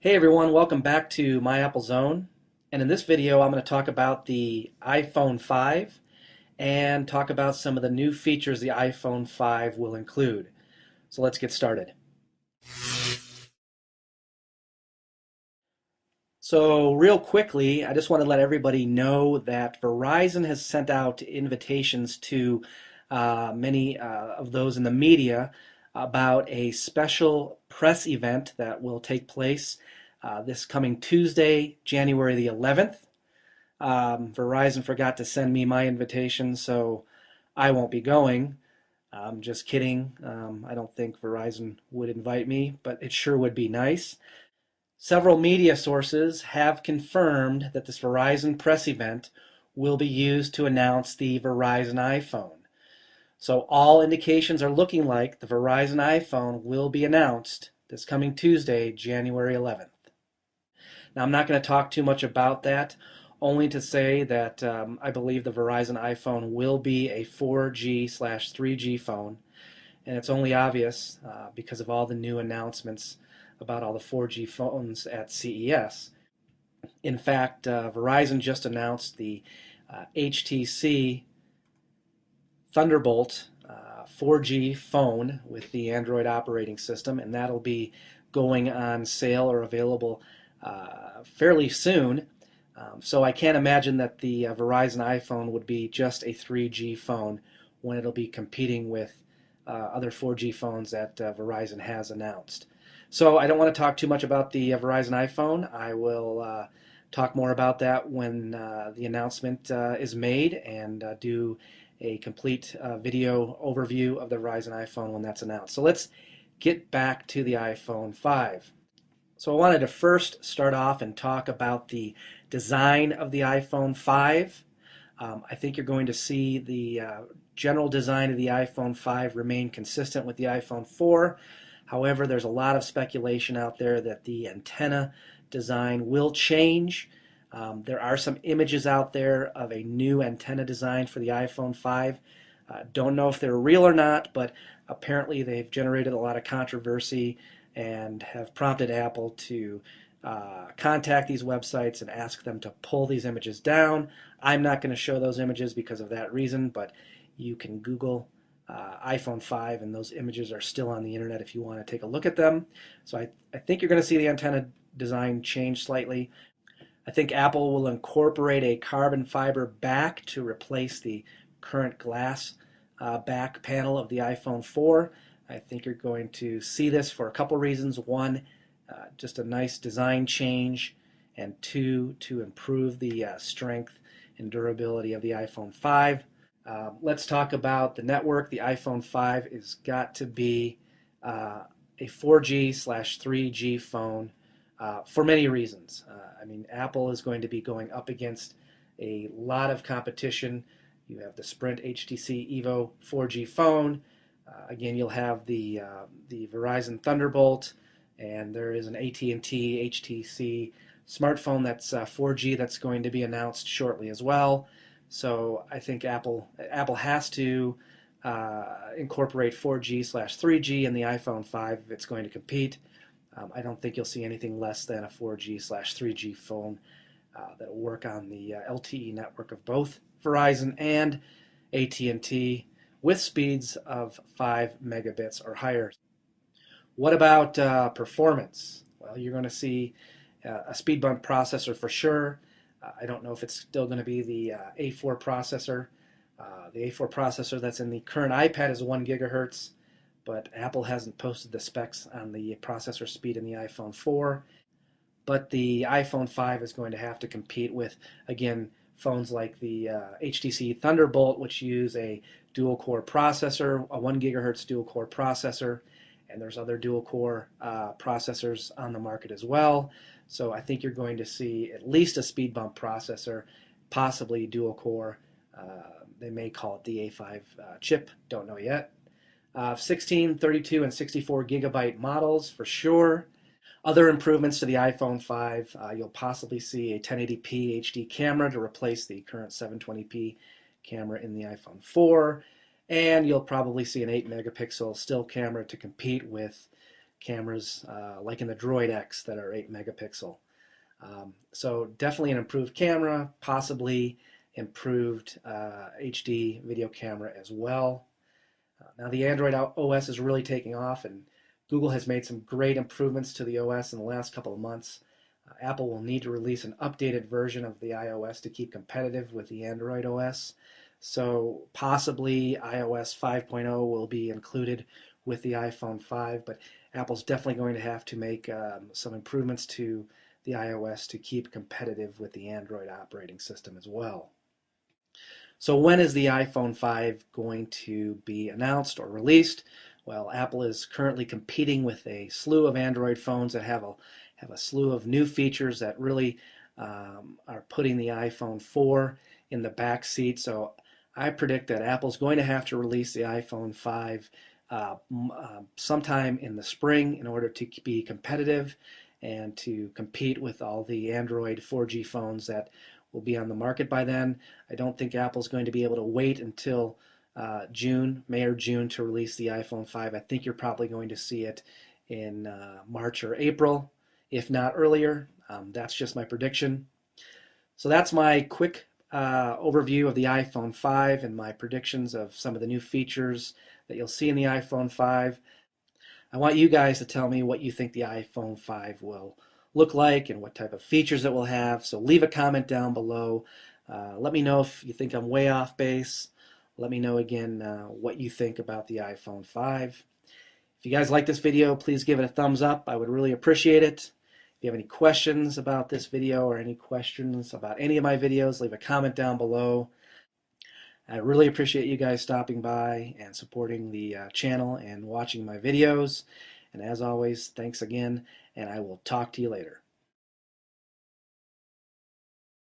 Hey everyone, welcome back to My Apple Zone. And in this video, I'm going to talk about the iPhone 5 and talk about some of the new features the iPhone 5 will include. So let's get started. So real quickly, I just want to let everybody know that Verizon has sent out invitations to many of those in the media about a special press event that will take place this coming Tuesday, January the 11th. Verizon forgot to send me my invitation, so I won't be going. I'm just kidding. I don't think Verizon would invite me, but it sure would be nice. Several media sources have confirmed that this Verizon press event will be used to announce the Verizon iPhone. So all indications are looking like the Verizon iPhone will be announced this coming Tuesday, January 11th. Now, I'm not going to talk too much about that, only to say that I believe the Verizon iPhone will be a 4G/3G phone, and it's only obvious because of all the new announcements about all the 4G phones at CES. In fact, Verizon just announced the HTC Thunderbolt 4G phone with the Android operating system, and that'll be going on sale or available fairly soon. So I can't imagine that the Verizon iPhone would be just a 3G phone when it'll be competing with other 4G phones that Verizon has announced. So I don't want to talk too much about the Verizon iPhone. I will talk more about that when the announcement is made and do a complete video overview of the Verizon iPhone when that's announced. So let's get back to the iPhone 5. So I wanted to first start off and talk about the design of the iPhone 5. I think you're going to see the general design of the iPhone 5 remain consistent with the iPhone 4. However, there's a lot of speculation out there that the antenna design will change. There are some images out there of a new antenna design for the iPhone 5. Don't know if they're real or not, but apparently they've generated a lot of controversy and have prompted Apple to contact these websites and ask them to pull these images down. I'm not going to show those images because of that reason, but you can Google iPhone 5 and those images are still on the internet if you want to take a look at them. So I think you're going to see the antenna design change slightly. I think Apple will incorporate a carbon fiber back to replace the current glass back panel of the iPhone 4. I think you're going to see this for a couple reasons. One, just a nice design change, and two, to improve the strength and durability of the iPhone 5. Let's talk about the network. The iPhone 5 has got to be a 4G/3G phone for many reasons. I mean, Apple is going to be going up against a lot of competition. You have the Sprint HTC Evo 4G phone. Again, you'll have the Verizon Thunderbolt, and there is an AT&T HTC smartphone that's 4G that's going to be announced shortly as well. So I think Apple has to incorporate 4G/3G in the iPhone 5 if it's going to compete. I don't think you'll see anything less than a 4G/3G phone that will work on the LTE network of both Verizon and AT&T with speeds of 5 megabits or higher. What about performance? Well, you're going to see a speed bump processor for sure. I don't know if it's still going to be the A4 processor. The A4 processor that's in the current iPad is 1 gigahertz, but Apple hasn't posted the specs on the processor speed in the iPhone 4. But the iPhone 5 is going to have to compete with, again, phones like the HTC Thunderbolt, which use a dual-core processor, a 1 gigahertz dual-core processor, and there's other dual-core processors on the market as well. So I think you're going to see at least a speed bump processor, possibly dual-core. They may call it the A5 chip, don't know yet. 16, 32, and 64 gigabyte models for sure. Other improvements to the iPhone 5, you'll possibly see a 1080p HD camera to replace the current 720p camera in the iPhone 4, and you'll probably see an 8 megapixel still camera to compete with cameras like in the Droid X that are 8 megapixel. So definitely an improved camera, possibly improved HD video camera as well. Now the Android OS is really taking off, and Google has made some great improvements to the OS in the last couple of months. Apple will need to release an updated version of the iOS to keep competitive with the Android OS. So possibly iOS 5.0 will be included with the iPhone 5, but Apple's definitely going to have to make some improvements to the iOS to keep competitive with the Android operating system as well. So when is the iPhone 5 going to be announced or released? Well, Apple is currently competing with a slew of Android phones that have a slew of new features that really are putting the iPhone 4 in the back seat. So I predict that Apple's going to have to release the iPhone 5 sometime in the spring in order to be competitive and to compete with all the Android 4G phones that will be on the market by then. I don't think Apple's going to be able to wait until May or June to release the iPhone 5. I think you're probably going to see it in March or April, if not earlier. That's just my prediction. So that's my quick overview of the iPhone 5 and my predictions of some of the new features that you'll see in the iPhone 5. I want you guys to tell me what you think the iPhone 5 will look like and what type of features it will have. So leave a comment down below. Let me know if you think I'm way off base. Let me know again what you think about the iPhone 5. If you guys like this video, please give it a thumbs up. I would really appreciate it. If you have any questions about this video or any questions about any of my videos, leave a comment down below. I really appreciate you guys stopping by and supporting the channel and watching my videos. And as always, thanks again, and I will talk to you later.